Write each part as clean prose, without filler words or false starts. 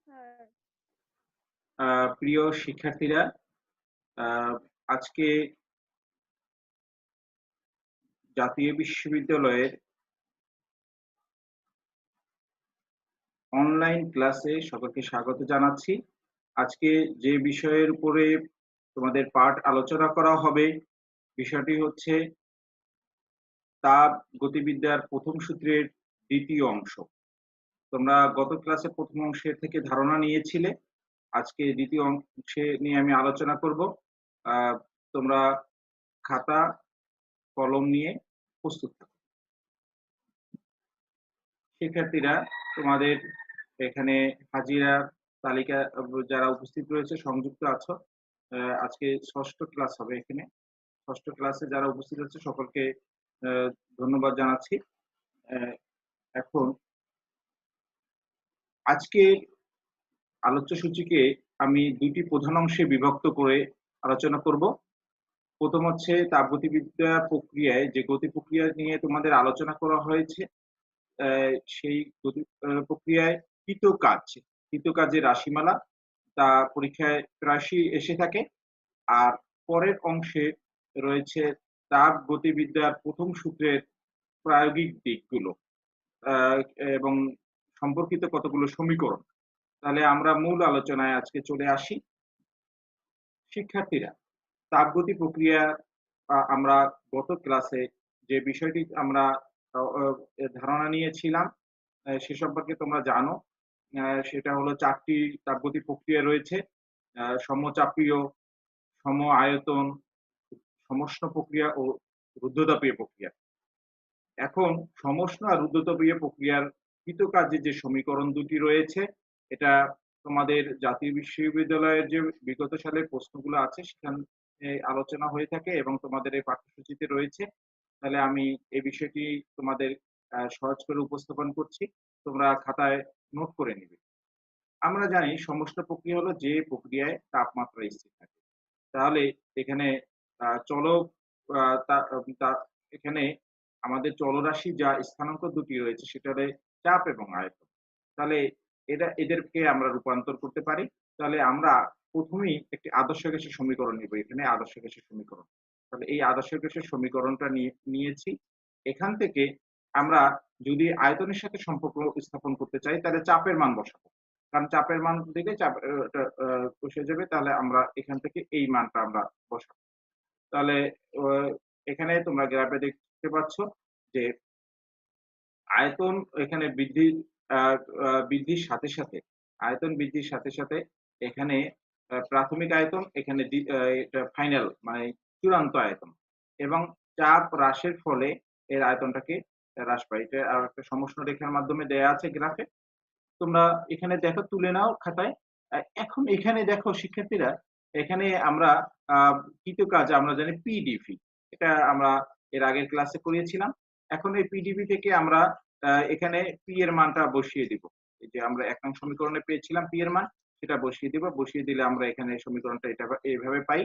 হ্যাঁ। প্রিয় শিক্ষার্থীরা, আহ, আজকে জাতীয় বিশ্ববিদ্যালয়ের অনলাইন ক্লাসে সকলকে স্বাগত জানাচ্ছি। আজকে যে বিষয়ের উপরে তোমাদের পাঠ আলোচনা করা হবে, বিষয়টি হচ্ছে তাপ গতিবিদ্যার প্রথম সূত্রের দ্বিতীয় অংশ। তোমরা গত ক্লাসে প্রথম অংশের থেকে ধারণা নিয়েছিলে। আজকে দ্বিতীয় অংশে নিয়ে আমি আলোচনা করব। তোমরা খাতা কলম নিয়ে প্রস্তুত থাকো। শিক্ষার্থীরা, তোমাদের এখানে হাজিরা তালিকা যারা উপস্থিত রয়েছে সংযুক্ত আছো। আজকে ষষ্ঠ ক্লাস হবে। এখানে ষষ্ঠ ক্লাসে যারা উপস্থিত আছে সকলকে ধন্যবাদ জানাচ্ছি। এখন আজকে আলোচ্য সূচিকে আমি দুটি প্রধান অংশে বিভক্ত করে আলোচনা করব। প্রথম হচ্ছে তাপগতিবিদ্যা প্রক্রিয়ায় যে গতি প্রক্রিয়া নিয়ে তোমাদের আলোচনা করা হয়েছে, সেই গতি প্রক্রিয়ায় কৃতকাজের রাশিমালা তা পরীক্ষায় প্রায়শই এসে থাকে। আর পরের অংশে রয়েছে তাপ গতিবিদ্যার প্রথম সূত্রের প্রায়োগিক দিকগুলো এবং সম্পর্কিত কতগুলো সমীকরণ। তাহলে আমরা মূল আলোচনায় আজকে চলে আসি। শিক্ষার্থীরা, তাপগতি প্রক্রিয়া আমরা গত ক্লাসে যে বিষয়টি আমরা ধারণা নিয়েছিলাম সে সম্পর্কে তোমরা জানো। সেটা হলো 4টি তাপগতি প্রক্রিয়া রয়েছে: সমচাপীয়, সম আয়তন, সমষ্ণ প্রক্রিয়া ও রুদ্ধতাপীয় প্রক্রিয়া। এখন সমষ্ণ আর রুদ্ধতাপীয় প্রক্রিয়ার কৃতকার্যে যে সমীকরণ দুটি রয়েছে, এটা তোমাদের জাতীয় বিশ্ববিদ্যালয়ের যে বিগত সালের প্রশ্নগুলো আছে সেখানে আলোচনা হয়ে থাকে এবং তোমাদের এই পাঠ্যসূচিতে রয়েছে। তাহলে আমি এই বিষয়টি তোমাদের সহজ করে উপস্থাপন করছি, তোমরা খাতায় নোট করে নিবে। আমরা জানি সমষ্ণ প্রক্রিয়া হলো যে প্রক্রিয়ায় তাপমাত্রা স্থির থাকে। তাহলে এখানে চলক এখানে আমাদের চলরাশি যা স্থানাঙ্ক দুটি রয়েছে সেটা হলো চাপ এবং আয়তন। তাহলে এদেরকে আমরা রূপান্তর করতে পারি। তাহলে আমরা প্রথমেই একটি আদর্শ গ্যাসের সমীকরণ নিব। এখানে আদর্শ গ্যাসের সমীকরণ, তাহলে এই আদর্শ গ্যাসের সমীকরণটা নিয়েছি। এখান থেকে আমরা যদি আয়তনের সাথে সম্পর্ক স্থাপন করতে চাই তাহলে চাপের মান বসাবো, কারণ চাপের মান দিলে চাপ বসে যাবে। তাহলে আমরা এখান থেকে এই মানটা আমরা বসাবো। তাহলে এখানে তোমরা গ্রাফে দেখতে পাচ্ছ যে আয়তন এখানে বৃদ্ধির সাথে সাথে আয়তন বৃদ্ধির সাথে সাথে এখানে প্রাথমিক আয়তন, এখানে এটা ফাইনাল মানে চূড়ান্ত আয়তন, এবং চাপ হ্রাসের ফলে এর আয়তনটাকে হ্রাস পায়। এটা আর একটা সমষ্ণ রেখার মাধ্যমে দেয়া আছে গ্রাফে। তোমরা এখানে দেখো, তুলে নাও খাতায়। এখন এখানে দেখো শিক্ষার্থীরা, এখানে আমরা কৃতকাজ আমরা জানি পিডিভি, এটা আমরা এর আগের ক্লাসে করিয়েছিলাম। এখন এই পিডিভি থেকে আমরা এখানে পি এর মানটা বসিয়ে দিব। এই যে আমরা 1 নং সমীকরণে পেয়েছিলাম পি এর মান, সেটা বসিয়ে দিব। বসিয়ে দিলে আমরা এখানে সমীকরণটা এটা এইভাবে পাই।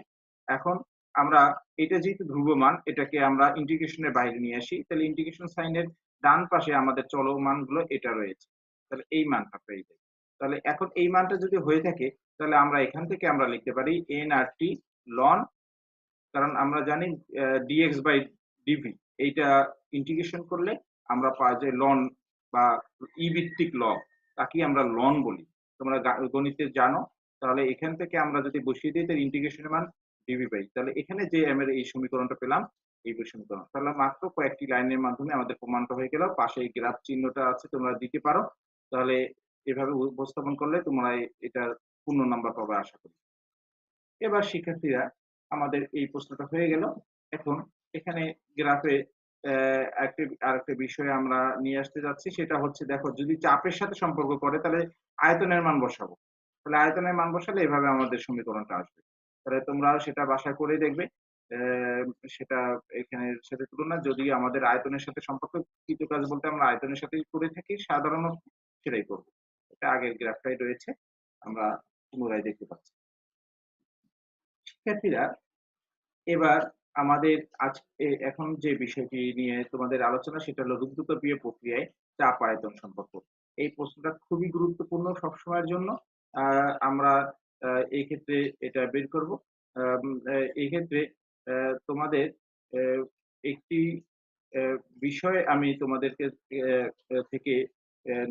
এখন আমরা এটা যেহেতু ধ্রুবমান, এটাকে আমরা ইন্টিগ্রেশনের বাইরে নিয়ে আসি। তাহলে ইন্টিগ্রেশন সাইনের ডান পাশে আমাদের চলমানগুলো এটা রয়েছে, তাহলে এই মানটা পেয়ে যাই। তাহলে এখন এই মানটা যদি হয়ে থাকে তাহলে আমরা এখান থেকে আমরা লিখতে পারি এন আর টি লন, কারণ আমরা জানি ডিএক্স বাই ডিভি এইটা ইন্টিগ্রেশন করলে আমরা পাই যে লন বা ই ভিত্তিক লগ, তাকে আমরা লন বলি। তোমরা গণিতে জানো। তাহলে এখান থেকে আমরা যদি বসিয়ে দিই তাহলে ইন্টিগ্রেশনের মান ডিভি পাই। তাহলে এখানে যে আমরা এই সমীকরণটা পেলাম, এই সমীকরণ, তাহলে মাত্র কয়েকটি লাইনের মাধ্যমে আমাদের প্রমাণটা হয়ে গেল। পাশে এই গ্রাফ চিহ্নটা আছে, তোমরা দিতে পারো। তাহলে এভাবে উপস্থাপন করলে তোমরা এটার পূর্ণ নাম্বার পাবে আশা করি। এবার শিক্ষার্থীরা, আমাদের এই প্রশ্নটা হয়ে গেল। এখন এখানে গ্রাফে আরেকটা বিষয় আমরা নিয়ে আসতে যাচ্ছি, সেটা হচ্ছে দেখো, যদি চাপের সাথে সম্পর্ক করে তাহলে আয়তনের মান বসাবো। তাহলে আয়তনের মান বসালে এভাবে আমাদের সমীকরণটা আসবে। তাহলে তোমরা সেটা বাসায় করে দেখবে। সেটা এখানের সাথে তুলনা, যদি আমাদের আয়তনের সাথে সম্পর্কিত কাজ বলতে আমরা আয়তনের সাথেই করে থাকি সাধারণত, সেটাই করবো। এটা আগের গ্রাফটাই রয়েছে, আমরা পুনরায় দেখতে পাচ্ছি। শিক্ষার্থীরা, এবার আমাদের এখন যে বিষয়টি নিয়ে তোমাদের আলোচনা সেটা হলো রুদ্ধতাপীয় প্রক্রিয়ায় চাপ আয়তন সম্পর্ক। এই প্রশ্নটা খুবই গুরুত্বপূর্ণ সবসময়ের জন্য। আ আমরা এই ক্ষেত্রে এটা বের করব। আম এই ক্ষেত্রে তোমাদের অ্যা একটি অ্যা বিষয় আমি তোমাদেরকে থেকে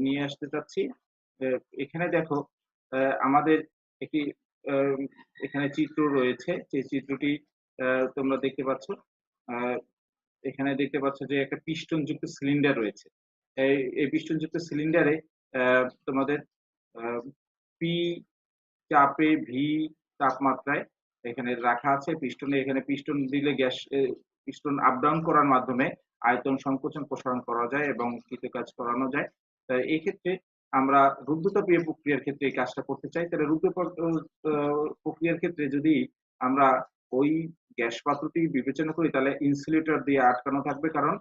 নিয়ে আসতে চাচ্ছি। অ্যা এখানে দেখো আমাদের একটি আম এখানে চিত্র রয়েছে। যে চিত্রটি আ তোমরা দেখতে পাচ্ছ। আ এখানে দেখতে পাচ্ছ যে একটা পিস্টনযুক্ত সিলিন্ডার রয়েছে। এই পিস্টনযুক্ত সিলিন্ডারে তোমাদের আ পি চাপে ভি তাপমাত্রায় এখানে রাখা আছে। এখানে পিস্টন দিলে পিস্টন আপ ডাউন করার মাধ্যমে আয়তন সংকোচন প্রসারণ করা যায় এবং কৃতকাজ করানো যায়। এই ক্ষেত্রে আমরা রুদ্ধতাপীয় প্রক্রিয়ার ক্ষেত্রে এই কাজটা করতে চাই। তাহলে প্রক্রিয়ার ক্ষেত্রে যদি আমরা ওই গ্যাস পাত্রটি বিবেচনা করি তাহলে ইনসুলেটর দিয়ে আটকানো থাকবে। কারণ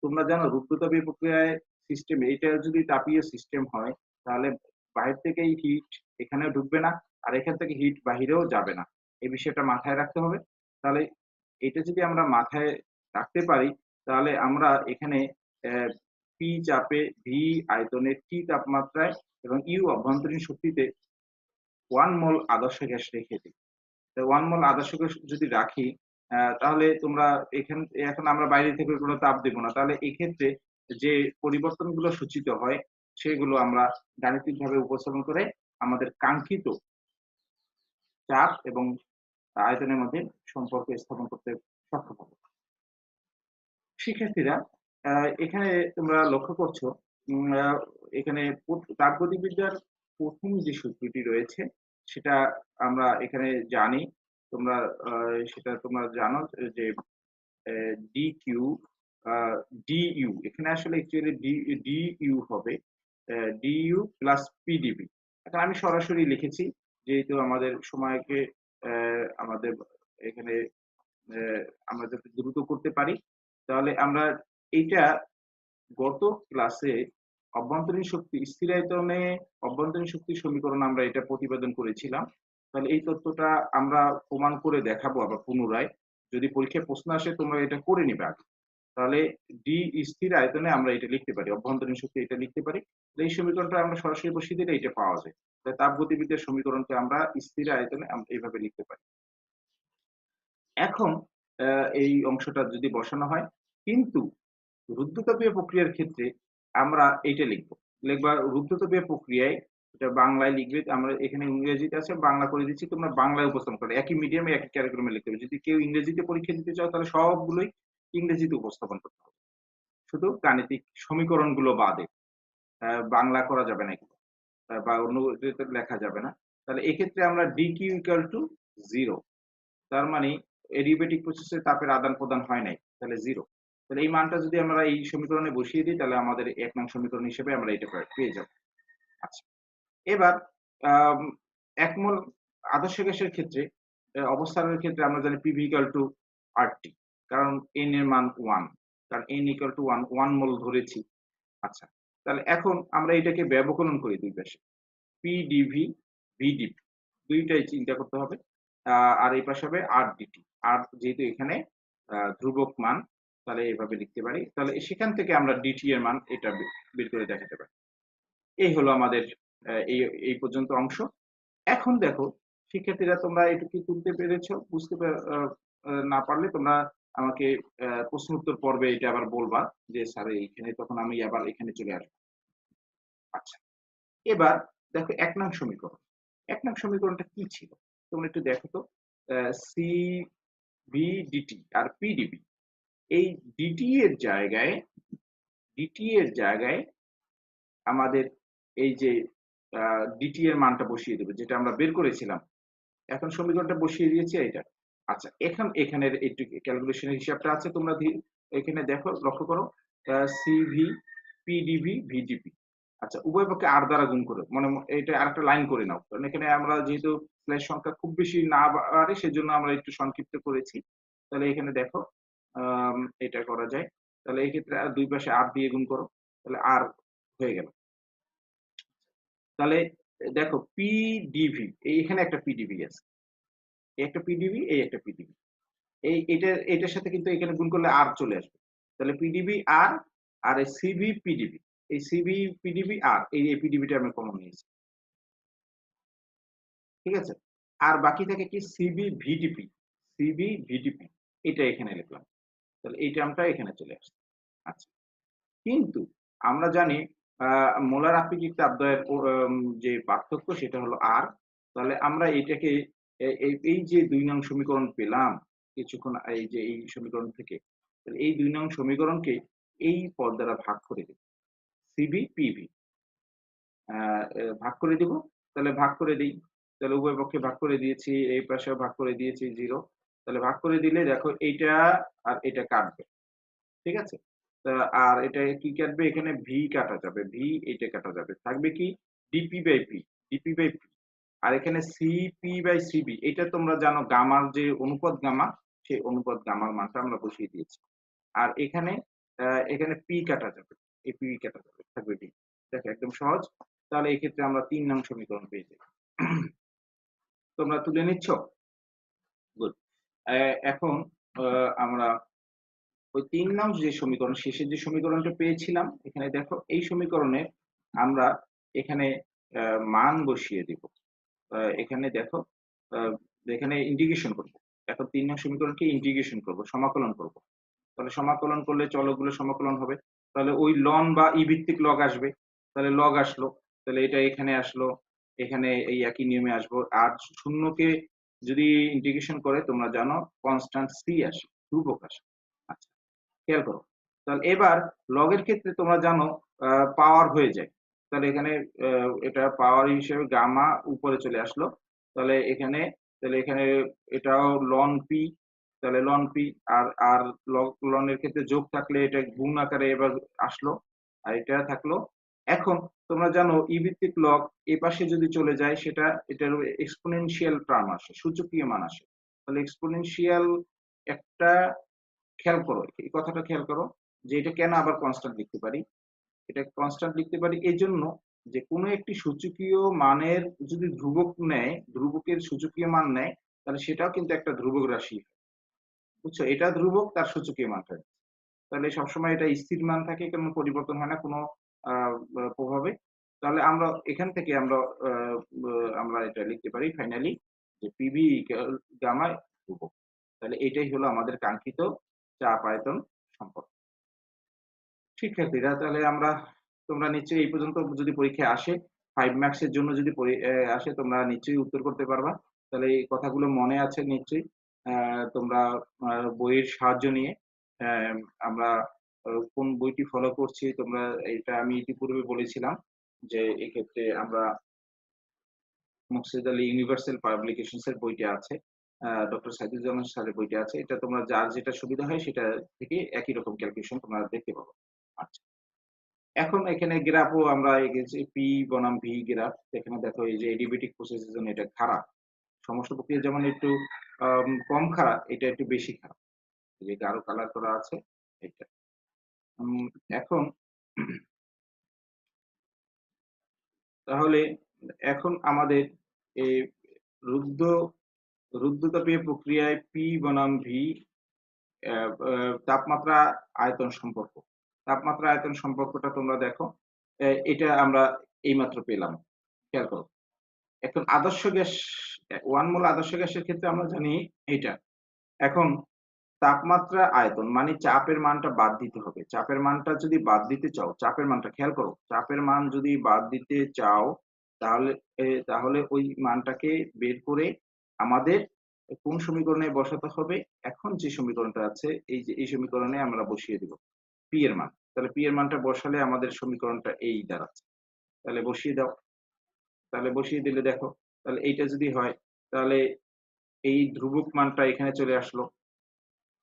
তোমরা জানো রুদ্ধতাপীয় প্রক্রিয়ায় সিস্টেম এটা যদি তাপীয় সিস্টেম হয় তাহলে বাহির থেকেই হিট এখানেও ঢুকবে না। আর এখান থেকে হিট বাহিরেও যাবে না। এই বিষয়টা মাথায় রাখতে হবে। তাহলে এটা যদি আমরা মাথায় রাখতে পারি, তাহলে আমরা এখানে অ্যা P চাপে V আয়তনে T তাপমাত্রায় এবং U অভ্যন্তরীণ শক্তিতে 1 মোল আদর্শ গ্যাস রেখে দিই। 1 মোল আদর্শ গ্যাস যদি রাখি, তাহলে তোমরা এখন আমরা বাইরে থেকে কোনো তাপ দেব না। তাহলে এক্ষেত্রে যে পরিবর্তনগুলো সূচিত হয়, সেগুলো আমরা গাণিতিকভাবে উপস্থাপন করে আমাদের কাঙ্ক্ষিত চাপ এবং আয়তনের মধ্যে সম্পর্ক স্থাপন করতে সক্ষম হবো। শিক্ষার্থীরা আ এখানে তোমরা লক্ষ্য করছো উম আ এখানে তাপগতিবিদ্যার ১ম যে সূত্রটি রয়েছে সেটা আমরা এখানে জানি। তোমরা আ সেটা তোমরা জানো যে ডিকিউ আ ডিইউ এখানে আসলে অ্যাকচুয়ালি ডিইউ হবে ডিইউ প্লাস পিডিবি। এখন আমি সরাসরি লিখেছি যেহেতু আমাদের সময়কে আমাদের এখানে অ্যা আমরা যাতে দ্রুত করতে পারি, তাহলে আমরা এইটা গত ক্লাসে অভ্যন্তরীণ শক্তি স্থিরায়তনে অভ্যন্তরীণ শক্তির সমীকরণ আমরা এটা প্রতিবেদন করেছিলাম। তাহলে এই তথ্যটা আমরা প্রমাণ করে দেখাবো আবার পুনরায়। যদি পরীক্ষায় প্রশ্ন আসে তোমরা এটা করে নিবে আগে। তাহলে ডি স্থির আয়তনে আমরা এটা লিখতে পারি। অভ্যন্তরীণ শক্তি এটা লিখতে পারি। তো এই সমীকরণটা আমরা সরাসরি বসিয়ে দিলে এটা পাওয়া যায়। তাই তাপগতিবিদ্যার সমীকরণকে আমরা স্থির আয়তনে এভাবে লিখতে পারি। এখন এই অংশটা যদি বসানো হয়, কিন্তু রুদ্ধতাপীয় প্রক্রিয়ার ক্ষেত্রে আমরা এইটা লিখব। লিখবা রুদ্ধতাপীয় প্রক্রিয়ায় এটা বাংলায় লিখবে। আমরা এখানে ইংরেজিতে আছে বাংলা করে দিচ্ছি। তোমরা বাংলায় উপস্থাপন করো। একই মিডিয়ামে একই ক্যারিকুলামে লিখতে হবে। যদি কেউ ইংরেজিতে পরীক্ষা দিতে চাও তাহলে সবগুলোই ইংরেজিতে উপস্থাপন করতে হবে। শুধু গাণিতিক সমীকরণগুলো বাদে। বাংলা করা যাবে না এগুলো। বা অন্য ইয়েতে লেখা যাবে না। তাহলে এক্ষেত্রে আমরা dq = 0 তার মানে এডিয়াবেটিক প্রসেসে তাপের আদান-প্রদান হয় নাই। তাহলে 0 তাহলে এই মানটা যদি আমরা এই সমীকরণে বসিয়ে দিই তাহলে আমাদের ১ নং সমীকরণ হিসেবে আমরা এটা পেয়ে যাব। আচ্ছা। এবার আম ১ মোল আদর্শ গ্যাসের ক্ষেত্রে অবস্থানের ক্ষেত্রে আমরা জানি PV = RT কারণ n এর মান 1 কারণ n = 1 1 মোল ধরেছি। আচ্ছা। তাহলে এখন আমরা এটাকে ব্যবকলন করি ২ পাশে। PdV, VdP ২ টাই চিন্তা করতে হবে। আ আর এই পাশে হবে RdT। আর যেহেতু এখানে ধ্রুবক মান তাহলে এভাবে লিখতে পারি। তাহলে সেখান থেকে আমরা DT এর মান এটা বের করে দেখাতে পারি। এই হলো আমাদের এই পর্যন্ত অংশ। এখন দেখো শিক্ষার্থীরা তোমরা এটুকু তুলতে পেরেছো? বুঝতে পে আ আ না পারলে তোমরা আমাকে প্রশ্ন উত্তর পর্বে এটা আবার বলবা যে, "স্যার এইখানে" তখন আমি আবার এখানে চলে আসবো। আচ্ছা। এবার দেখো ১ নং সমীকরণ। ১ নং সমীকরণটা কি ছিল? তোমরা একটু দেখো তো। CVdT আর PdV এই ডিটি এর জায়গায় ডিটি এর জায়গায় আমাদের এই যে আ ডিটি এর মানটা বসিয়ে দেব যেটা আমরা বের করেছিলাম। এখন সমীকরণটা বসিয়ে দিয়েছি এইটা। আচ্ছা এখানের একটু ক্যালকুলেশন এর হিসাবটা আছে তোমরা এখানে দেখো লক্ষ্য করো। CV, PDV, VDP. আচ্ছা উভয় পক্ষে R দ্বারা গুণ করো। এটা আরেকটা লাইন করে নাও। কারণ এখানে আমরা যেহেতু স্ল্যাশ সংখ্যা খুব বেশি না বাড়ে সেজন্য আমরা একটু সংক্ষিপ্ত করেছি। তাহলে এখানে দেখো এটা করা যায়। তাহলে এই ক্ষেত্রে ২ পাশে R দিয়ে গুণ করো। তাহলে R হয়ে গেল। তাহলে দেখো পিডিভি এখানে একটা পিডিভি আছে। এই একটা পিডিবি, এই একটা পিডিবি। এটার সাথে কিন্তু এখানে গুণ করলে আর চলে আসবে। তাহলে পিডিবি আর, আর এই সিভি পিডিবি। এই সিবি পিডিবি আর এই পিডিবিটা আমি কমন নিয়েছি। ঠিক আছে? আর বাকি থাকে কি সিবি ভিডিপি, সিবি ভিডিপি এটা এখানে লিখলাম। তাহলে এই টার্মটা এখানে চলে আসছে। আচ্ছা। কিন্তু আমরা জানি আ মোলার আপেক্ষিক তাপদ্বয়ের যে পার্থক্য সেটা হলো R। তাহলে আমরা এটাকে এই যে ২ নং সমীকরণ পেলাম কিছুক্ষণ এই যে এই সমীকরণ থেকে। তাহলে এই ২ নং সমীকরণকে এই পদ দ্বারা ভাগ করে দেব। সিবি, পিভি আ এ ভাগ করে দিব। তাহলে ভাগ করে দেই। তাহলে উভয় পক্ষে ভাগ করে দিয়েছি, এই পাশেও ভাগ করে দিয়েছি 0। তাহলে ভাগ করে দিলে দেখো এইটা আর এটা কাটবে। ঠিক আছে? তা আর এটা কি কাটবে? এখানে ভি কাটা যাবে। ভি এইটা কাটা যাবে। থাকবে কি? Dp by p, dp by p. আর এখানে সিপি বাই সিবি এটা তোমরা জানো গামার যে অনুপাত গামা, সেই অনুপাত গামার মানটা আমরা বসিয়ে দিয়েছি। আর এখানে এখানে পি কাটা যাবে। এই পি কাটা যাবে। থাকবে ডি। দেখো একদম সহজ। তাহলে এক্ষেত্রে আমরা ৩ নং সমীকরণ পেয়ে যাই। তোমরা তুলে নিচ্ছ? গুড। এখন আ আমরা ওই ৩ নং যে সমীকরণ, শেষের যে সমীকরণটা পেয়েছিলাম, এখানে দেখো এই সমীকরণে আমরা এখানে আ মান বসিয়ে দিব। এখানে দেখো আ এখানে ইন্টিগ্রেশন করব। এখন ৩ নং সমীকরণকে ইন্টিগ্রেশন করব, সমাকলন করব। তাহলে সমাকলন করলে চলকগুলো সমাকলন হবে। তাহলে ওই লন বা ই ভিত্তিক লগ আসবে। তাহলে লগ আসলো। তাহলে এটা এখানে আসলো। এখানে এই একই নিয়মে আসবো। আর শূন্যকে যদি ইন্টিগ্রেশন করে তোমরা জানো কনস্ট্যান্ট সি আসে, ধ্রুবক আসে। আচ্ছা। খেয়াল করো। তাহলে এবার লগের ক্ষেত্রে তোমরা জানো আ পাওয়ার হয়ে যায়। তাহলে এখানে আ এটা পাওয়ার হিসেবে গামা উপরে চলে আসলো। তাহলে এখানে তাহলে এখানে এটাও ln P তাহলে ln P আর ln এর ক্ষেত্রে যোগ থাকলে এটা গুণ আকারে এবার আসলো। আর এটা থাকলো। এখন তোমরা জানো ই ভিত্তিক লগ এপাশে যদি চলে যায় সেটা এটার এক্সপোনেনশিয়াল টার্ম আসে, সূচকীয় মান আসে। তাহলে এক্সপোনেনশিয়াল একটা খেয়াল করো, এই কথাটা খেয়াল করো যে এটা কেন আবার কনস্ট্যান্ট লিখতে পারি? এটা কনস্ট্যান্ট লিখতে পারি এজন্য যে কোনো একটি সূচকীয় মানের যদি ধ্রুবক নেয়, ধ্রুবকের সূচকীয় মান নেয়, তাহলে সেটাও কিন্তু একটা ধ্রুবক রাশি। বুঝছো? এটা ধ্রুবক তার সূচকীয় মানটা। তাহলে সবসময় এটা স্থির মান থাকে, কোনো পরিবর্তন হয় না কোনো আ প্রভাবে। তাহলে আমরা এখান থেকে আমরা আ ব আমরা এটা লিখতে পারি ফাইনালি যে পিভি ইকুয়াল গামা ধ্রুবক। তাহলে এটাই হলো আমাদের কাঙ্ক্ষিত চাপ আয়তন সম্পর্ক। শিক্ষার্থীরা তাহলে তোমরা নিশ্চয়ই এই পর্যন্ত যদি পরীক্ষায় আসে 5 মার্কস এর জন্য যদি আসে তোমরা নিশ্চয়ই উত্তর করতে পারবা। তাহলে এই কথাগুলো মনে আছে নিশ্চয়ই। তোমরা আ বইয়ের সাহায্য নিয়ে অ্যা আমরা কোন বইটি ফলো করছি তোমরা এটা আমি ইতিপূর্বে বলেছিলাম যে এক্ষেত্রে আমরা মুর্শিদ আলী ইউনিভার্সাল পাবলিকেশনস এর বইটা আছে। ডক্টর সাইদুজ্জামান স্যারের বইটা আছে। এটা তোমরা যার যেটা সুবিধা হয় সেটা থেকে একই রকম ক্যালকুলেশন তোমরা দেখতে পাবো। আচ্ছা। এখন এখানে গ্রাফও আমরা এঁকেছি P বনাম V গ্রাফ। এখানে দেখো এই যে এডিয়াবেটিক প্রসেস এর জন্য এটা খারাপ। সমস্ত প্রক্রিয়া যেমন একটু কম খারাপ, এটা একটু বেশি খারাপ। এই যে গাঢ় কালার করা আছে এটা। উম এখন তাহলে এখন আমাদের এই রুদ্ধ রুদ্ধতাপীয় প্রক্রিয়ায় P বনাম V অ্যা আ তাপমাত্রা আয়তন সম্পর্ক। তাপমাত্রা আয়তন সম্পর্কটা তোমরা দেখো। এটা আমরা এইমাত্র পেলাম। খেয়াল করো। এখন আদর্শ গ্যাস 1 মোল আদর্শ গ্যাসের ক্ষেত্রে আমরা জানি এইটা। এখন তাপমাত্রা আয়তন মানে চাপের মানটা বাদ দিতে হবে। চাপের মানটা যদি বাদ দিতে চাও, চাপের মানটা খেয়াল করো। চাপের মান যদি বাদ দিতে চাও তাহলে তাহলে ওই মানটাকে বের করে আমাদের কোন সমীকরণে বসাতে হবে? এখন যে সমীকরণটা আছে এই যে এই সমীকরণে আমরা বসিয়ে দিব। P এর মান। তাহলে P এর মানটা বসালে আমাদের সমীকরণটা এই দাঁড়াচ্ছে। তাহলে বসিয়ে দাও। তাহলে বসিয়ে দিলে দেখো, তাহলে এইটা যদি হয় তাহলে এই ধ্রুবক মানটা এখানে চলে আসলো।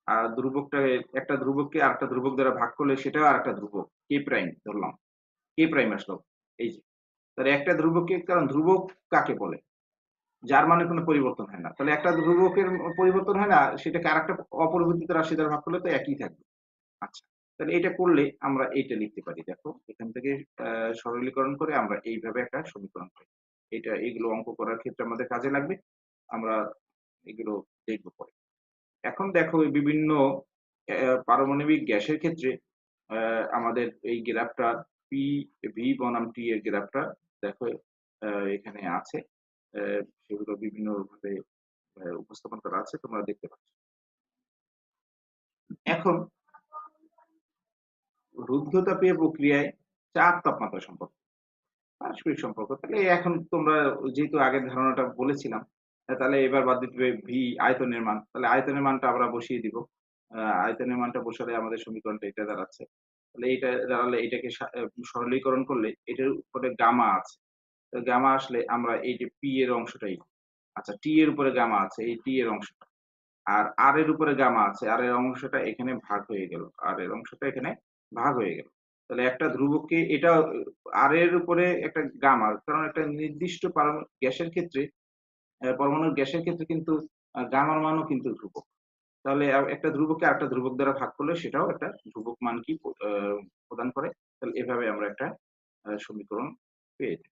আর ধ্রুবকটা একটা ধ্রুবককে আরেকটা ধ্রুবক দ্বারা ভাগ করলে সেটাও আরেকটা ধ্রুবক। K প্রাইম ধরলাম। K প্রাইম আসলো। এই যে। তাহলে একটা ধ্রুবককে কারণ ধ্রুবক কাকে বলে? যার মানে কোনো পরিবর্তন হয় না। তাহলে একটা ধ্রুবকের পরিবর্তন হয় না, সেটাকে আরেকটা অপরিবর্তিত রাশি দ্বারা ভাগ করলে তো একই থাকবে। আচ্ছা। তাহলে এটা করলে আমরা এইটা লিখতে পারি। দেখো এখান থেকে আ সরলীকরণ করে আমরা এইভাবে একটা সমীকরণ পাই। এগুলো অঙ্ক করার ক্ষেত্রে আমাদের কাজে লাগবে। আমরা এগুলো দেখব পরে। এখন দেখো এই বিভিন্ন পারমাণবিক গ্যাসের ক্ষেত্রে আমাদের এই গ্রাফটা পি ভি বনাম টি এর গ্রাফটা দেখো এখানে আছে। সেগুলো বিভিন্নভাবে উপস্থাপন করা আছে, তোমরা দেখতে পাচ্ছ। এখন রুদ্ধতাপীয় প্রক্রিয়ায় চাপ তাপমাত্রা সম্পর্ক, পারস্পরিক সম্পর্ক। তাহলে এখন তোমরা যেহেতু আগের ধারণাটা বলেছিলাম, তাহলে এবার বাদ দিতে হবে ভি আয়তনের মান। তাহলে আয়তনের মানটা আমরা বসিয়ে দিব। আয়তনের মানটা বসালে আমাদের সমীকরণটা এটা দাঁড়াচ্ছে। তাহলে এইটা দাঁড়ালে এটাকে সরলীকরণ করলে এটার উপরে গামা আছে। তো গামা আসলে আমরা এই যে পি এর অংশটাই, আচ্ছা টি এর উপরে গামা আছে, এই টি এর অংশটা। আর আর এর উপরে গামা আছে। আর এর অংশটা এখানে ভাগ হয়ে গেল। আর এর অংশটা এখানে ভাগ হয়ে গেল। তাহলে একটা ধ্রুবককে এটা আর এর উপরে একটা গামা, কারণ একটা নির্দিষ্ট গ্যাসের ক্ষেত্রে পরমাণুর গ্যাসের ক্ষেত্রে কিন্তু গামার মানও কিন্তু ধ্রুবক। তাহলে একটা ধ্রুবককে আরেকটা ধ্রুবক দ্বারা ভাগ করলে সেটাও একটা ধ্রুবক মান কি প্রদান করে। তাহলে এভাবে আমরা একটা সমীকরণ পেয়ে যাই।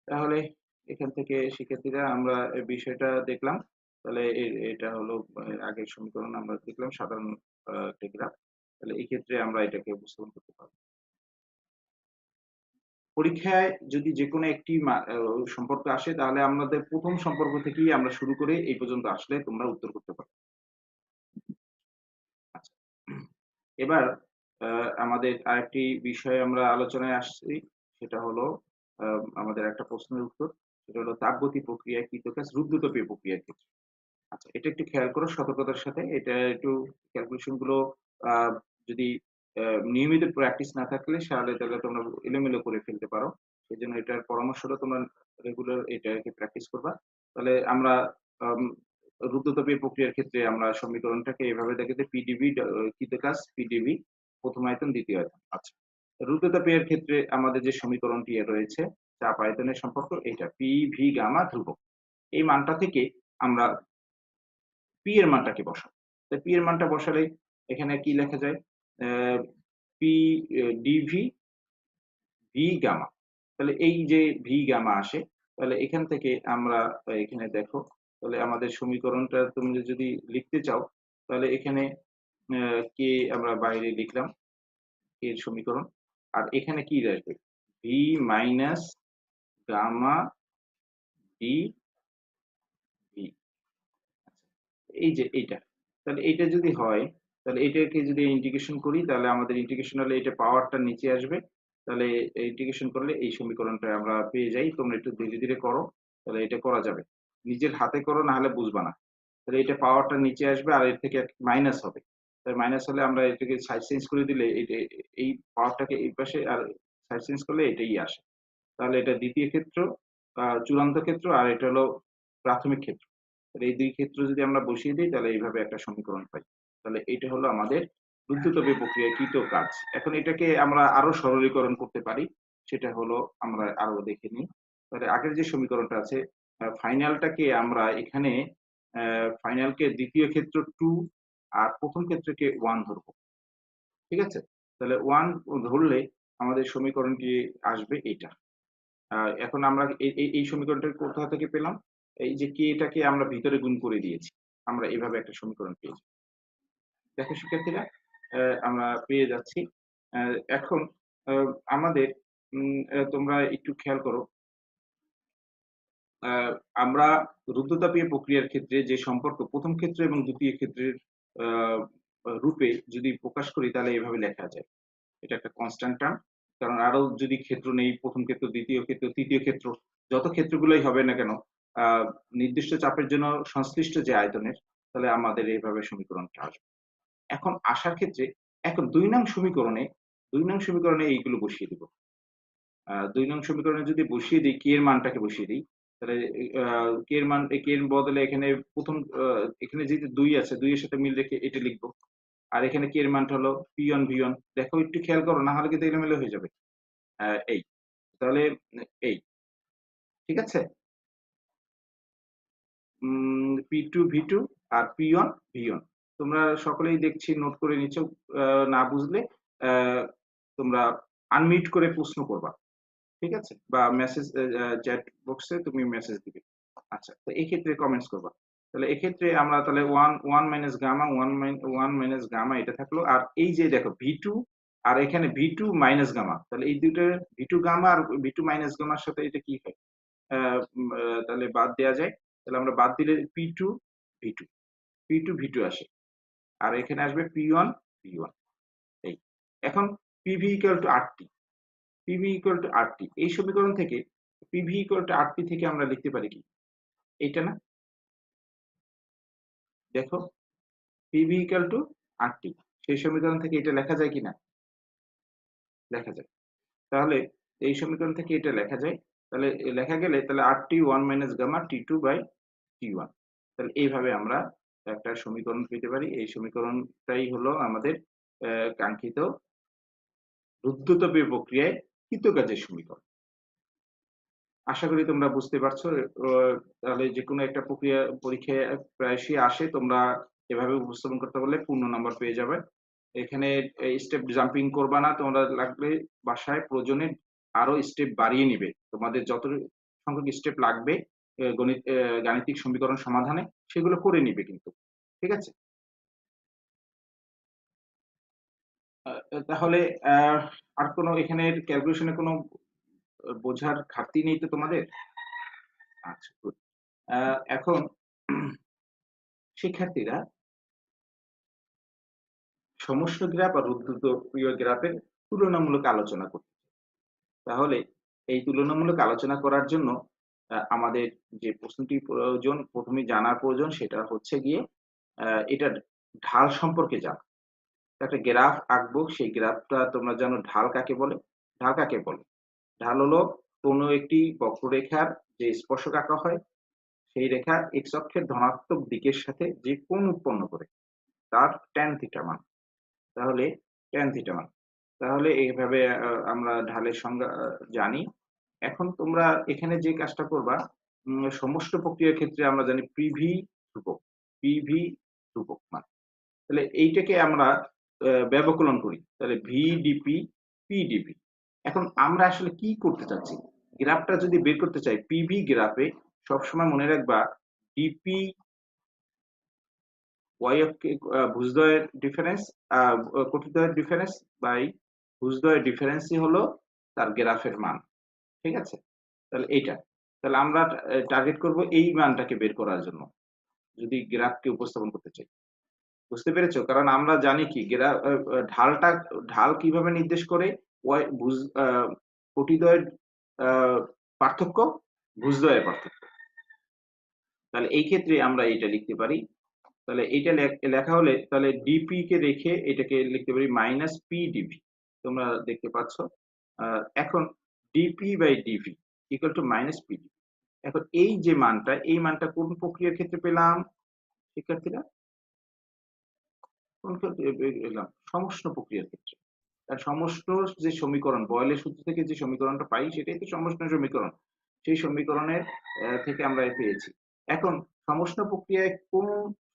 তাহলে এখান থেকে শিক্ষার্থীরা আমরা এই বিষয়টা দেখলাম। তাহলে এটা হলো আগের সমীকরণ আমরা দেখলাম সাধারণ একটা গ্রাফ। তাহলে এই ক্ষেত্রে আমরা এটাকে উপস্থাপন করতে পারবো। পরীক্ষায় যদি যেকোনো একটি সম্পর্ক আসে তাহলে আমাদের ১ম সম্পর্ক থেকেই আমরা শুরু করে এই পর্যন্ত আসলে তোমরা উত্তর করতে পারো। আচ্ছা। এবার আমাদের আরেকটি বিষয়ে আমরা আলোচনায় আসছি। সেটা হলো আমাদের একটা প্রশ্নের উত্তর। সেটা হলো তাপগতি প্রক্রিয়ায় কৃত কাজ রুদ্ধতাপীয় প্রক্রিয়ার ক্ষেত্রে। আচ্ছা, এটা একটু খেয়াল করো সতর্কতার সাথে। এটা একটু ক্যালকুলেশন গুলো আ যদি নিয়মিত প্র্যাকটিস না থাকলে তাহলে তোমরা এলোমেলো করে ফেলতে পারো। সেজন্য এটার পরামর্শ হলো তোমরা রেগুলার এটাকে প্র্যাকটিস করবা। তাহলে আমরা আম রুদ্ধতাপীয় প্রক্রিয়ার ক্ষেত্রে আমরা সমীকরণটাকে এভাবে দেখি যে পিডিবি কৃত কাজ পিডিবি ১ম আয়তন, ২য় আয়তন। আচ্ছা। রুদ্ধতাপীয়ের ক্ষেত্রে আমাদের যে সমীকরণটি রয়েছে চাপ আয়তনের সম্পর্ক এটা পি ভি গামা ধ্রুবক। এই মানটা থেকে আমরা পি এর মানটাকে বসাবো। তো পি এর মানটা বসালে এখানে কি লেখা যায়? অ্যা পি ডিভি ভি গামা। তাহলে এই যে ভি গামা আসে, তাহলে এখান থেকে আমরা এখানে দেখো, তাহলে আমাদের সমীকরণটা তুমি যদি লিখতে চাও, তাহলে এখানে কে আমরা বাইরে লিখলাম, কে এর সমীকরণ। আর এখানে কি আসবে? V minus gamma D V. এই যে এইটা। তাহলে এইটা যদি হয়, তাহলে এটাকে যদি ইন্টিগ্রেশন করি তাহলে আমাদের ইন্টিগ্রেশন হলে এটা পাওয়ারটা নিচে আসবে। তাহলে ইন্টিগ্রেশন করলে এই সমীকরণটা আমরা পেয়ে যাই। তোমরা একটু ধীরে, ধীরে করো। তাহলে এটা করা যাবে। নিজের হাতে করো না হলে বুঝবা না। তাহলে এটা পাওয়ারটা নিচে আসবে আর এর থেকে মাইনাস হবে। তাই মাইনাস হলে আমরা এটাকে সাইড চেঞ্জ করে দিলে এই পাওয়ারটাকে এই পাশে আর সাইড চেঞ্জ করলে এটাই আসে। তাহলে এটা ২য় ক্ষেত্র, চূড়ান্ত ক্ষেত্র আর এটা হলো প্রাথমিক ক্ষেত্র। তাহলে এই ২ ক্ষেত্র যদি আমরা বসিয়ে দেই তাহলে এইভাবে একটা সমীকরণ পাই। তাহলে এইটা হলো আমাদের রুদ্ধতাপীয় প্রক্রিয়ায় কৃত কাজ। এখন এটাকে আমরা আরো সরলীকরণ করতে পারি। সেটা হলো আমরা আরো দেখে নিই। তাহলে আগের যে সমীকরণটা আছে ফাইনালটাকে আমরা এখানে ফাইনালকে ২য় ক্ষেত্র ২ আর ১ম ক্ষেত্রকে ১ ধরব। ঠিক আছে? তাহলে ১ ধরলে আমাদের সমীকরণটি আসবে এটা। এখন আমরা এই সমীকরণটা কোথা থেকে পেলাম? এই যে কে টাকে আমরা ভিতরে গুণ করে দিয়েছি। আমরা এভাবে একটা সমীকরণ পেয়েছি। দেখো শিক্ষার্থীরা, আমরা পেয়ে যাচ্ছি। অ্যা এখন আ আমাদের তোমরা একটু খেয়াল করো। আ আমরা রুদ্ধতাপীয় প্রক্রিয়ার ক্ষেত্রে যে সম্পর্ক ১ম ক্ষেত্র এবং ২য় ক্ষেত্রের আ রূপে যদি প্রকাশ করি তাহলে এভাবে লেখা যায়। এটা একটা কনস্ট্যান্ট টার্ম। কারণ আরো যদি ক্ষেত্র নেই ১ম ক্ষেত্র, ২য় ক্ষেত্র, ৩য় ক্ষেত্র, যত ক্ষেত্রগুলোই হবে না কেন, আ নির্দিষ্ট চাপের জন্য সংশ্লিষ্ট যে আয়তনের, তাহলে আমাদের এভাবে সমীকরণটা আসবে। এখন আসার ক্ষেত্রে এখন ২ নং সমীকরণে এইগুলো বসিয়ে দিব। ২ নং সমীকরণে যদি বসিয়ে দেই, কে এর মানটাকে বসিয়ে দেই, তাহলে আ কে এর বদলে এখানে ১ম এখানে যেহেতু ২ আছে, ২ এর সাথে মিল রেখে এটা লিখব। আর এখানে কে এর মানটা হলো P1 V1। দেখো একটু খেয়াল করো না হলে কিন্তু এলোমেলো হয়ে যাবে। এই। তাহলে এই। ঠিক আছে? P2 V2 আর P1 V1। তোমরা সকলেই দেখছি নোট করে নিচ্ছ। আ না বুঝলে আ তোমরা আনমিউট করে প্রশ্ন করবা। ঠিক আছে? বা মেসেজ চ্যাট বক্সে তুমি মেসেজ দিবে। আচ্ছা, তো এক্ষেত্রে কমেন্টস করবা। তাহলে এক্ষেত্রে আমরা তাহলে 1 1 মাইনাস গামা 1 মাইনাস গামা এটা থাকলো। আর এই যে দেখো V2 আর এখানে ভি2 মাইনাস গামা, তাহলে এই দুটো ভি2 গামা আর ভি2 মাইনাস গামার সাথে এটা কি হয়, তাহলে বাদ দেওয়া যায়। তাহলে আমরা বাদ দিলে পি2 ভি2, পি2 ভি2 আসে, আর এখানে আসবে পি1 ভি1। এই এখন PV equal to RT, PV equal to RT, এই সমীকরণ থেকে পিভি ইকুয়াল টু আরটি থেকে আমরা লিখতে পারি কি, এইটা না, দেখো পিভি ইকুয়াল টু আরটি, সেই সমীকরণ থেকে এটা লেখা যায় কিনা, লেখা যায়। তাহলে এই সমীকরণ থেকে এটা লেখা যায়, তাহলে লেখা গেলে তাহলে আরটি 1 মাইনাস গামা টি2 বাই টি1। তাহলে এইভাবে আমরা একটা সমীকরণ পেতে পারি। এই সমীকরণটাই হলো আমাদের কাঙ্ক্ষিত রুদ্ধতাপীয় প্রক্রিয়ায় কৃতকাজের সমীকরণ। আশা করি তোমরা বুঝতে পারছো। তাহলে যেকোনো একটা প্রক্রিয়া পরীক্ষায় প্রায়শই আসে, তোমরা এভাবে উপস্থাপন করতে পারলে পূর্ণ নাম্বার পেয়ে যাবে। এখানে স্টেপ জাম্পিং করবা না, তোমরা লাগলে বাসায় প্রয়োজনে আরো স্টেপ বাড়িয়ে নিবে। তোমাদের যত সংখ্যক স্টেপ লাগবে গাণিতিক সমীকরণ সমাধানে সেগুলো করে নিবে কিন্তু। ঠিক আছে? তাহলে আর কোনো এখানের ক্যালকুলেশনে কোনো বোঝার ঘাটতি নেই তো তোমাদের? আচ্ছা, গুড। এখন শিক্ষার্থীরা সমষ্ণ গ্রাফ আর রুদ্ধতাপীয় গ্রাফের তুলনামূলক আলোচনা করতে, তাহলে এই তুলনামূলক আলোচনা করার জন্য আমাদের যে প্রশ্নটি প্রয়োজন, প্রথমেই জানার প্রয়োজন সেটা হচ্ছে গিয়ে এটার ঢাল সম্পর্কে জানা। একটা গ্রাফ আঁকবো, সেই গ্রাফটা তোমরা জানো ঢাল কাকে বলে? ঢাল কাকে বলে? ঢাল হলো কোনো একটি বক্ররেখার যে স্পর্শক আঁকা হয়, সেই রেখা এক্স অক্ষের ধনাত্মক দিকের সাথে যে কোণ উৎপন্ন করে তার ট্যান থিটা মান। তাহলে ট্যান থিটা মান। তাহলে এইভাবে আমরা ঢালের সংজ্ঞা জানি। এখন তোমরা এখানে যে কাজটা করবা, সমষ্ণ প্রক্রিয়ার ক্ষেত্রে আমরা জানি পিভি ধ্রুবক, পিভি ধ্রুবক মান। তাহলে এইটাকে আমরা ব্যবকলন করি। তাহলে ভিডিপি, পিডিপি। এখন আমরা আসলে কি করতে চাচ্ছি? গ্রাফটা যদি বের করতে চাই, পিভি গ্রাফে সবসময় মনে রাখবা ডিপি ওয়াই অক্ষে ভুজদ্বয়ের ডিফারেন্স, কটিদ্বয়ের ডিফারেন্স বাই ভুজদ্বয়ের ডিফারেন্সই হলো তার গ্রাফের মান। ঠিক আছে? তাহলে এইটা। তাহলে আমরা টার্গেট করব এই মানটাকে বের করার জন্য, যদি গ্রাফকে উপস্থাপন করতে চাই। বুঝতে পেরেছো? কারণ আমরা জানি কি ঢালটা, ঢাল কিভাবে নির্দেশ করে? কটিদ্বয়ের আ পার্থক্য, ভুজদ্বয়ের পার্থক্য। তাহলে এই ক্ষেত্রে আমরা এইটা লিখতে পারি। তাহলে এইটা লেখা হলে তাহলে ডিপি কে রেখে এটাকে লিখতে পারি মাইনাস পিডিভি। তোমরা দেখতে পাচ্ছ। এখন DP by DV equal to minus PD. এখন এই যে মানটা, এই মানটা কোন প্রক্রিয়ার ক্ষেত্রে পেলাম শিক্ষার্থীরা? কোন ক্ষেত্রে পেলাম? সমষ্ণ প্রক্রিয়ার ক্ষেত্রে। আর সমষ্ণ যে সমীকরণ, বয়েলের সূত্র থেকে যে সমীকরণটা পাই সেটাই তো সমষ্ণ সমীকরণ। সেই সমীকরণের থেকে আমরা পেয়েছি। এখন সমষ্ণ প্রক্রিয়ায় কোন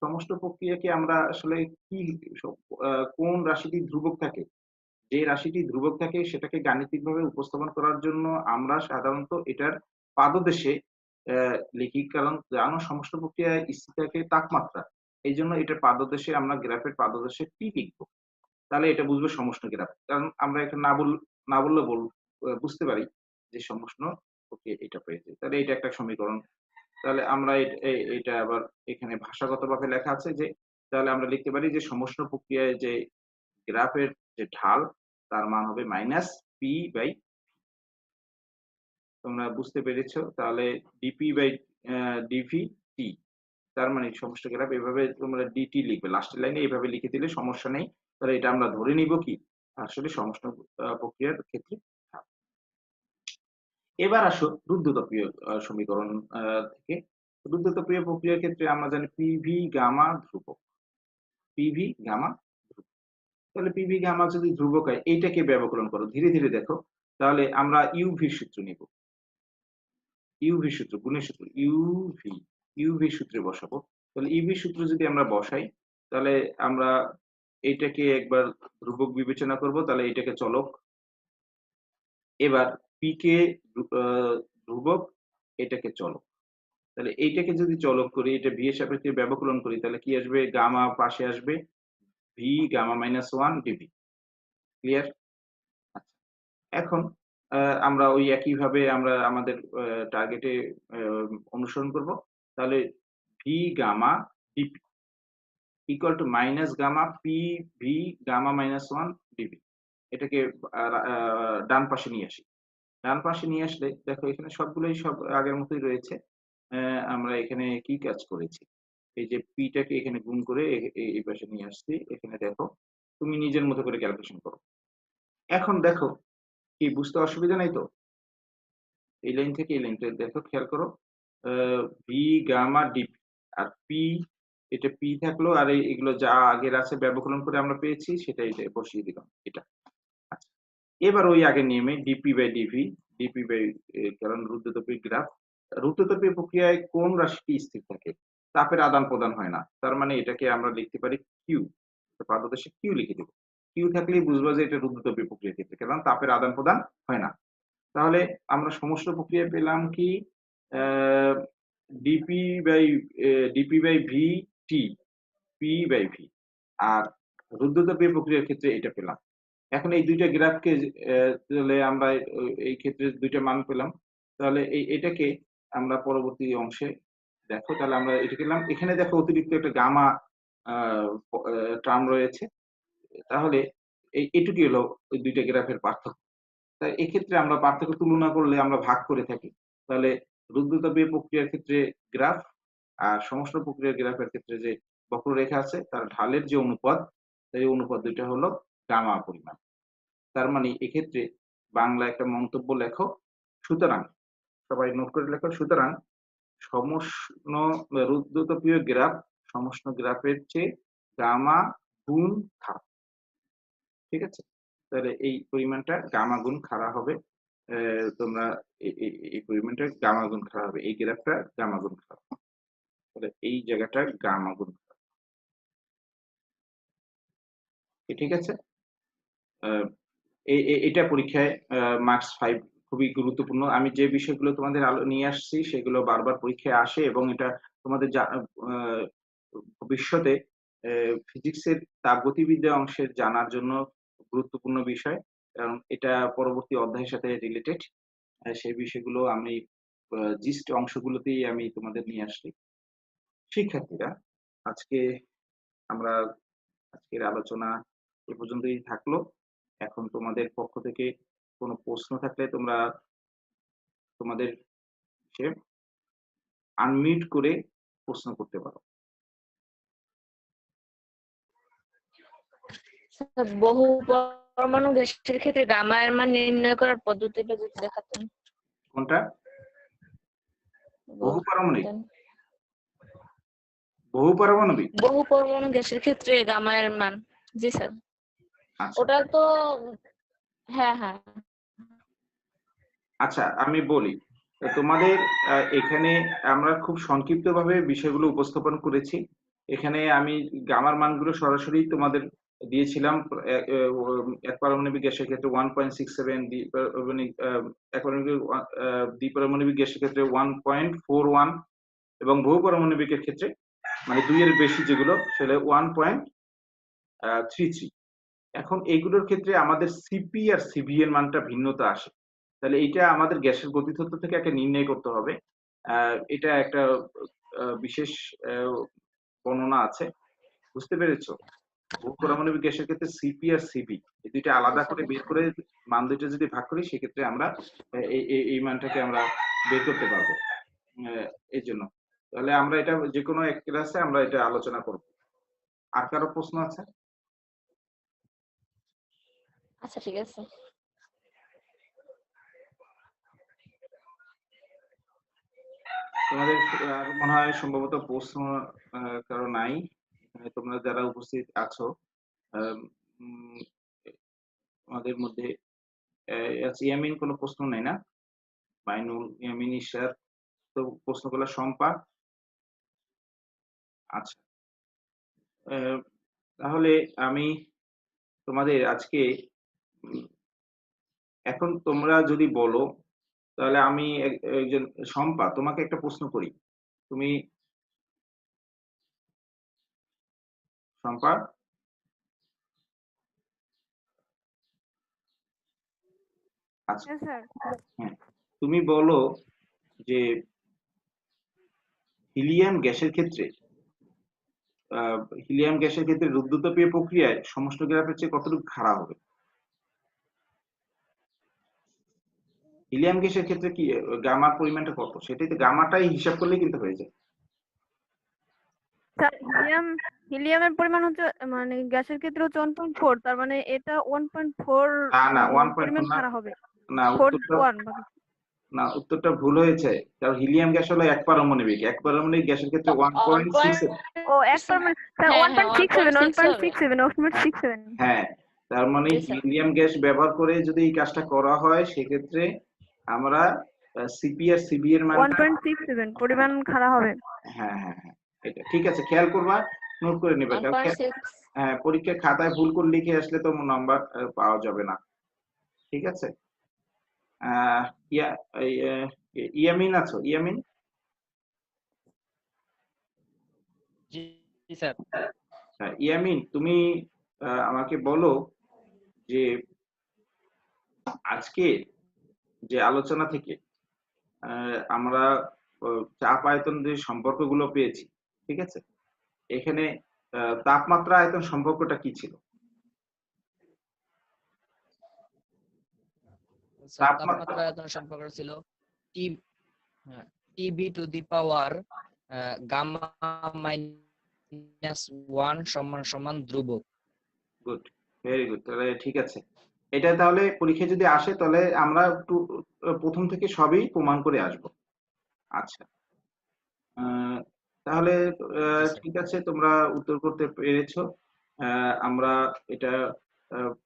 সমষ্ণ প্রক্রিয়াকে আমরা আসলে কি, কোন রাশিটি ধ্রুবক থাকে? যে রাশিটি ধ্রুবক থাকে সেটাকে গাণিতিকভাবে উপস্থাপন করার জন্য আমরা সাধারণত এটার পাদদেশে লিখি। কারণ জানো সমষ্ণ প্রক্রিয়ায় স্থির থাকে তাপমাত্রা। এইজন্য এটার পাদদেশে আমরা গ্রাফের পাদদেশে টি লিখব। তাহলে এটা বুঝবে সমষ্ণ গ্রাফ। কারণ আমরা এখানে না বললেও বুঝতে পারি যে সমষ্ণ প্রক্রিয়া এটা পেয়েছি। তাহলে এটা একটা সমীকরণ। তাহলে আমরা এটা আবার এখানে ভাষাগতভাবে লেখা আছে যে, তাহলে আমরা লিখতে পারি যে সমষ্ণ প্রক্রিয়ায় যে গ্রাফের যে ঢাল তার মান হবে মাইনাস পি বাই, তোমরা বুঝতে পেরেছো? তাহলে ডিপি বাই ডিভি টি, তার মানে সমষ্ণ গ্রাফ এভাবে তোমরা ডিটি লিখবে। লাস্টের লাইনে এভাবে লিখে দিলে সমস্যা নেই। তাহলে এটা আমরা ধরে নিব কি আসলে সমষ্ণ প্রক্রিয়ার ক্ষেত্রে ঢাল। এবার আসো রুদ্ধতাপীয় সমীকরণ থেকে। রুদ্ধতাপীয় প্রক্রিয়ার ক্ষেত্রে আমরা জানি পিভি গামা ধ্রুবক, পিভি গামা ধ্রুবক। তাহলে পিভি গামা যদি ধ্রুবক হয় এইটাকে ব্যবকলন করো ধীরে ধীরে দেখো। তাহলে আমরা ইউভির সূত্র নিব, ইউভি সূত্র, গুণের সূত্র ইউভি, ইউভি সূত্রে বসাবো। তাহলে ইউভি সূত্র যদি আমরা বসাই তাহলে আমরা এইটাকে একবার ধ্রুবক বিবেচনা করব, তাহলে এটাকে চলক। এবার পি কে ধ্রুবক, এটাকে চলক। তাহলে এইটাকে যদি চলক করি, এটা ভি এর সাপেক্ষে ব্যবকলন করি, তাহলে কি আসবে? গামা পাশে আসবে V gamma minus 1 DV. Clear? এখন আমরা ওই একইভাবে আমরা আমাদের টার্গেটে অনুসরণ করব। তাহলে V gamma DP equal to minus gamma P V gamma minus 1 DB. এটাকে আ আ ডান পাশে নিয়ে আসি। ডান পাশে নিয়ে আসলে দেখো এখানে সবগুলোই সব আগের মতোই রয়েছে। আমরা এখানে কি কাজ করেছি? এই যে p টাকে এখানে গুণ করে এই পাশে নিয়ে আসছি। এখানে দেখো তুমি নিজের মতো করে ক্যালকুলেশন করো। এখন দেখো কি বুঝতে অসুবিধা নাই তো? এই লাইন থেকে এই লাইনটা দেখো খেয়াল করো। আ ভি গামা ডিপি আর পি এটা পি থাকলো আর এগুলো যা আগের আছে ব্যবকলন করে আমরা পেয়েছি সেটা এটা বসিয়ে দিলাম এটা। আচ্ছা। এবার ওই আগের নিয়মে ডিপি/ডিভি, ডিপি বাই কারণ রুদ্ধতাপীয় গ্রাফ। রুদ্ধতাপীয় প্রক্রিয়ায় কোন রাশিটি স্থির থাকে? তাপের আদান-প্রদান হয় না। তার মানে এটাকে আমরা লিখতে পারি কিউ। পাদদেশে কিউ লিখে দেব। কিউ থাকলেই বুঝবা যে এটা রুদ্ধতাপীয় প্রক্রিয়ার ক্ষেত্রে। কারণ তাপের আদান-প্রদান হয় না। তাহলে আমরা সমস্ত প্রক্রিয়ায় পেলাম কি? Uh dp by dp by v t, p by v. আর রুদ্ধতাপীয় প্রক্রিয়ার ক্ষেত্রে এটা পেলাম। এখন এই ২ টা গ্রাফকে তাহলে আমরা এই ক্ষেত্রে ২ টা মান পেলাম। তাহলে এটাকে আমরা পরবর্তী অংশে দেখো তাহলে আমরা এটা পেলাম। এখানে দেখো অতিরিক্ত একটা গামা আ প টার্ম রয়েছে। তাহলে এটুকুই হলো ওই ২ টা গ্রাফের পার্থক্য। তাই এক্ষেত্রে আমরা পার্থক্য তুলনা করলে আমরা ভাগ করে থাকি। তাহলে রুদ্ধতাপীয় প্রক্রিয়ার ক্ষেত্রে গ্রাফ আর সমষ্ণ প্রক্রিয়ার গ্রাফের ক্ষেত্রে যে বক্ররেখা আছে তার ঢালের যে অনুপাত, এই অনুপাত ২ টা হলো গামা পরিমাণ। তার মানে এক্ষেত্রে বাংলায় একটা মন্তব্য লেখো। সুতরাং সবাই নোট করে লেখো। সুতরাং সমষ্ণ রুদ্ধতাপীয় গ্রাফ সমষ্ণ গ্রাফের চেয়ে গামা গুণ খাড়া। ঠিক আছে? তাহলে এই পরিমাণটা গামা গুণ খাড়া হবে। তোমরা এই পরিমাণটা গামা গুণ খাড়া হবে। এই গ্রাফটা গামা গুণ খাড়া। তাহলে এই জায়গাটা গামা গুণ খাড়া। ঠিক আছে? আ এ এ এটা পরীক্ষায় মার্কস ৫ খুবই গুরুত্বপূর্ণ। আমি যে বিষয়গুলো তোমাদের নিয়ে আসছি সেগুলো বারবার পরীক্ষায় আসে এবং এটা তোমাদের আ ভবিষ্যতে ফিজিক্সের তাপগতিবিদ্যা অংশের জানার জন্য গুরুত্বপূর্ণ বিষয়। কারণ এটা পরবর্তী অধ্যায়ের সাথে রিলেটেড। সেই বিষয়গুলো আমি জিস্ট অংশগুলোতেই আমি তোমাদের নিয়ে আসছি। শিক্ষার্থীরা, আজকে আমরা আজকের আলোচনা এ পর্যন্তই থাকলো। এখন তোমাদের পক্ষ থেকে কোনো প্রশ্ন থাকলে তোমরা তোমাদের সে আনমিউট করে প্রশ্ন করতে পারো। বহু পরমাণু গ্যাসের ক্ষেত্রে গামা এর মান নির্ণয় করার পদ্ধতিটা যদি দেখাতেন। কোনটা? বহু পারমাণবিক? বহু পারমাণবিক? বহু পরমাণু গ্যাসের ক্ষেত্রে গামা এর মান। জি স্যার। আচ্ছা। ওটা তো হ্যাঁ, হ্যাঁ। আচ্ছা, আমি বলি। তো তোমাদের এখানে আমরা খুব সংক্ষিপ্তভাবে বিষয়গুলো উপস্থাপন করেছি। এখানে আমি গামার মানগুলো সরাসরি তোমাদের দিয়েছিলাম। এ এ ও এক পারমাণবিক গ্যাসের ক্ষেত্রে 1.67 দ্বিপারমাণবিক গ্যাসের ক্ষেত্রে 1.41 এবং বহু পারমাণবিকের ক্ষেত্রে মানে ২ এর বেশি যেগুলো সেটা 1.33। এখন এইগুলোর ক্ষেত্রে আমাদের সিপি আর সিভি এর মানটা ভিন্নতা আসে। তাহলে এইটা আমাদের গ্যাসের গতিতত্ত্ব থেকে একটা নির্ণয় করতে হবে। আ এটা একটা বিশেষ আ বর্ণনা আছে। বুঝতে পেরেছো? বহুপারমাণবিক গ্যাসের ক্ষেত্রে সিপি আর সিভি এই ২ টা জি আলাদা স্যার। করে বের করে মান ২ টা যদি ভাগ করি সেক্ষেত্রে আমরা এই মানটাকে আমরা বের করতে পারবো। আ এজন্য। তাহলে আমরা এটা যেকোনো এক ক্লাসে আমরা এটা আলোচনা করব। আর কারো প্রশ্ন আছে? আচ্ছা, ঠিক আছে। তোমাদের আর মনে হয় সম্ভবত প্রশ্ন কারো নাই। তোমরা যারা উপস্থিত আছো আম উম তোমাদের মধ্যে আচ্ছা ইয়ামিন কোনো প্রশ্ন নাই না? মাইনুল, ইয়ামিন, ইশরাত তো প্রশ্ন করলা শম্পা। আচ্ছা। আ তাহলে আমি তোমাদের আজকে উম এখন তোমরা যদি বলো তাহলে আমি একজন শম্পা তোমাকে একটা প্রশ্ন করি। তুমি শম্পা আচ্ছা, হ্যাঁ স্যার। হ্যাঁ, তুমি বলো যে হিলিয়াম গ্যাসের ক্ষেত্রে রুদ্ধতাপীয় প্রক্রিয়ায় সমষ্ণ গ্রাফের চেয়ে কতটুকু খাড়া হবে? হিলিয়াম গ্যাসের ক্ষেত্রে কি গামার পরিমাণটা কত? সেটাই তো, গামাটাই হিসাব করলেই কিন্তু হয়ে যায়। স্যার হিলিয়ামের পরিমাণ হচ্ছে মানে গ্যাসের ক্ষেত্রে হচ্ছে 1.4, তার মানে এটা 1.4 না 1.4 পরিমাণ না, খাড়া হবে। না 4.1 উত্তরটা ভুল হয়েছে। কারণ হিলিয়াম গ্যাস হলো এক পারমাণবিক। এক পারমাণবিক গ্যাসের ক্ষেত্রে 1.6। ও এক পারমাণবিক স্যার, হ্যাঁ, 1.67 1.6 1.67 হ্যাঁ, তার মানে জি স্যার। হিলিয়াম গ্যাস ব্যবহার করে যদি এই কাজটা করা হয় সেক্ষেত্রে আমরা সিপি আর সিবি এর মানটা 1.67 পরিমাণ খাড়া হবে। হ্যাঁ হ্যাঁ হ্যাঁ, এটা ঠিক আছে, খেয়াল করবা, নোট করে নেবে। কারণ 1.6 হ্যাঁ, পরীক্ষার খাতায় ভুল করে লিখে আসলে তো নাম্বার পাওয়া যাবে না। ঠিক আছে। আহ ইয়া এই, ইয়ামিন আছো? ইয়ামিন, জি স্যার। হ্যাঁ, ইয়ামিন তুমি আমাকে বলো যে আজকে যে আলোচনা থেকে আমরা চাপ আয়তন যে সম্পর্কগুলো পেয়েছি, ঠিক আছে, এখানে তাপমাত্রা আয়তন সম্পর্কটা কি ছিল? স্যার তাপমাত্রা আয়তন সম্পর্ক ছিল t tv to the power gamma minus 1 সমান সমান ধ্রুবক। গুড, ভেরি গুড, তাহলে ঠিক আছে। এটা তাহলে পরীক্ষায় যদি আসে তাহলে আমরা একটু প্রথম থেকে সবই প্রমাণ করে আসব। আচ্ছা, তাহলে জি স্যার। ঠিক আছে, তোমরা উত্তর করতে পেরেছো। আমরা এটা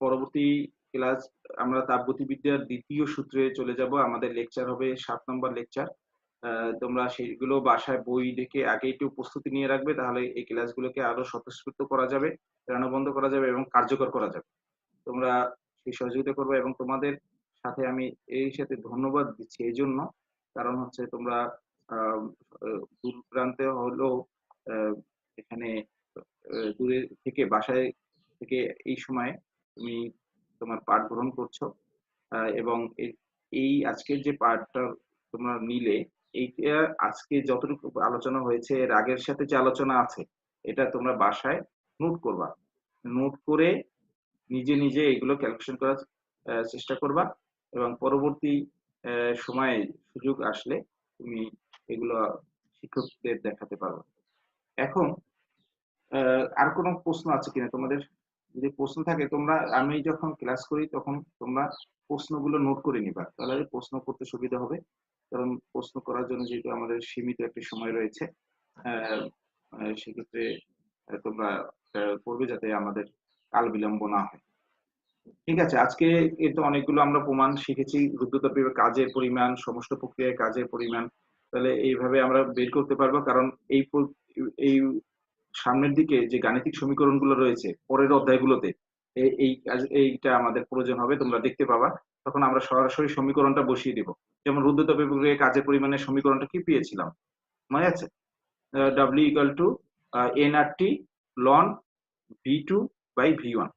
পরবর্তী ক্লাস আমরা তাপগতিবিদ্যার দ্বিতীয় সূত্রে চলে যাব। আমাদের লেকচার হবে 7 নম্বর লেকচার। তোমরা সেগুলো বাসায় বই দেখে আগে একটু প্রস্তুতি নিয়ে রাখবে, তাহলে এই ক্লাসগুলোকে আরো স্বতঃস্ফূর্ত করা যাবে, প্রাণবন্ত করা যাবে এবং কার্যকর করা যাবে। তোমরা সেই সহযোগিতা করবে এবং তোমাদের সাথে আমি এই সাথে ধন্যবাদ দিচ্ছি এই জন্য, কারণ হচ্ছে তোমরা আহ, দূর প্রান্তে হলেও এখানে দূরে থেকে বাসায় থেকে এই সময় তুমি তোমার পাঠ গ্রহণ করছো, এবং এই আজকের যে পাঠটা তোমরা নিলে, এইটা আজকে যতটুকু আলোচনা হয়েছে এর আগের সাথে যে আলোচনা আছে এটা তোমরা বাসায় নোট করবা। নোট করে নিজে নিজে এগুলো ক্যালকুলেশন করার চেষ্টা করবা, এবং পরবর্তী সময়ে সুযোগ আসলে তুমি এগুলো শিক্ষকদের দেখাতে পারবে। এখন আর কোনো প্রশ্ন আছে কিনা তোমাদের? যদি প্রশ্ন থাকে তোমরা, আমি যখন ক্লাস করি তখন তোমরা প্রশ্নগুলো নোট করে নিবা, তাহলে প্রশ্ন করতে সুবিধা হবে। কারণ প্রশ্ন করার জন্য যেহেতু আমাদের সীমিত একটা সময় রয়েছে, সেক্ষেত্রে তোমরা করবে যাতে আমাদের কাল বিলম্ব না হয়। ঠিক আছে, আজকে কিন্তু অনেকগুলো আমরা প্রমাণ শিখেছি, রুদ্ধতাপীয় কাজের পরিমাণ, সমস্ত প্রক্রিয়ায় কাজের পরিমাণ। তাহলে এইভাবে আমরা বের করতে পারবো, কারণ এই সামনের দিকে যে গাণিতিক সমীকরণগুলো রয়েছে পরের অধ্যায়গুলোতে এইটা আমাদের প্রয়োজন হবে, তোমরা দেখতে পাবা। তখন আমরা সরাসরি সমীকরণটা বসিয়ে দিব। যেমন রুদ্ধতাপীয় প্রক্রিয়ায় কাজের পরিমাণের সমীকরণটা কি পেয়েছিলাম, মনে আছে? W equal to NRT ln V2/V1,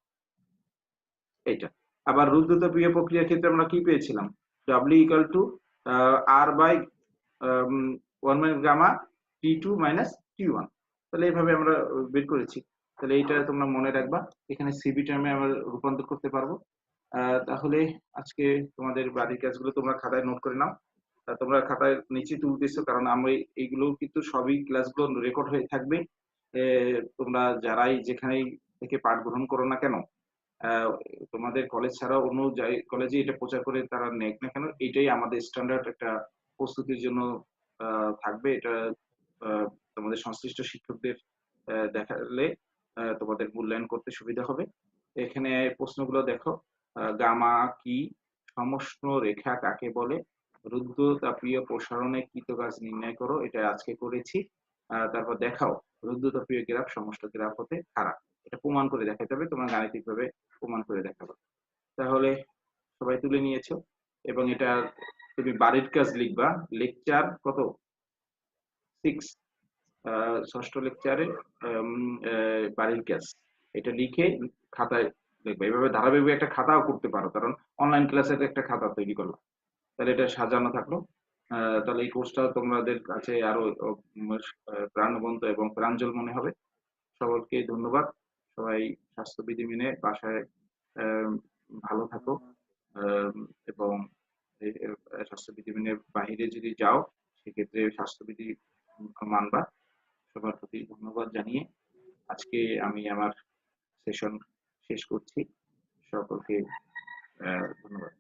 এটা। আবার রুদ্ধতাপীয় প্রক্রিয়ার ক্ষেত্রে আমরা কি পেয়েছিলাম, W equal to R/1 minus gamma T2 minus T1। তাহলে এইভাবে আমরা বের করেছি। তাহলে এইটা তোমরা মনে রাখবা, এখানে সিবি টার্মে আমরা রূপান্তর করতে পারবো। তাহলে আজকে তোমাদের বাড়ির কাজগুলো তোমরা খাতায় নোট করে নাও। তোমরা খাতায় নিচে তুলতেছো, কারণ আমরা এইগুলো কিন্তু সবই ক্লাসগুলো রেকর্ড হয়ে থাকবে। তোমরা যারাই যেখানেই থেকে পাঠ গ্রহণ করো না কেন, তোমাদের কলেজ ছাড়াও অন্য কলেজে এটা প্রচার করে তারা নেক না কেন, এটাই আমাদের স্ট্যান্ডার্ড একটা প্রস্তুতির জন্য থাকবে। এটা তোমাদের সংশ্লিষ্ট শিক্ষকদের দেখালে তোমাদের মূল্যায়ন করতে সুবিধা হবে। এখানে প্রশ্নগুলো দেখো, গামা কি, সমষ্ণ রেখা কাকে বলে, রুদ্ধতাপীয় প্রসারণে কৃতকাজ নির্ণয় করো, এটা আজকে করেছি। তারপর দেখাও রুদ্ধতাপীয় গ্রাফ সমষ্ণ গ্রাফ হতে খারাপ, এটা প্রমাণ করে দেখাতে হবে, তোমরা গাণিতিক ভাবে প্রমাণ করে দেখাবো। তাহলে সবাই তুলে নিয়েছো, এবং এটা তুমি বাড়ির কাজ লিখবা। লেকচার কত 6, ষষ্ঠ লেকচারে বাড়ির কাজ, এটা লিখে খাতায় দেখবে। এভাবে ধারাবাহিক একটা খাতাও করতে পারো, কারণ অনলাইন ক্লাসের একটা খাতা তৈরি করলাম, তাহলে এটা সাজানো থাকলো। তাহলে এই কোর্সটা তোমাদের কাছে আরো প্রাণবন্ত এবং প্রাঞ্জল মনে হবে। সকলকে ধন্যবাদ। সবাই স্বাস্থ্যবিধি মেনে বাসায় ভালো থাকো, এবং স্বাস্থ্যবিধি মেনে বাহিরে যদি যাও সেক্ষেত্রে স্বাস্থ্যবিধি মানবা। সবার প্রতি ধন্যবাদ জানিয়ে আজকে আমি আমার সেশন শেষ করছি। সকলকে ধন্যবাদ।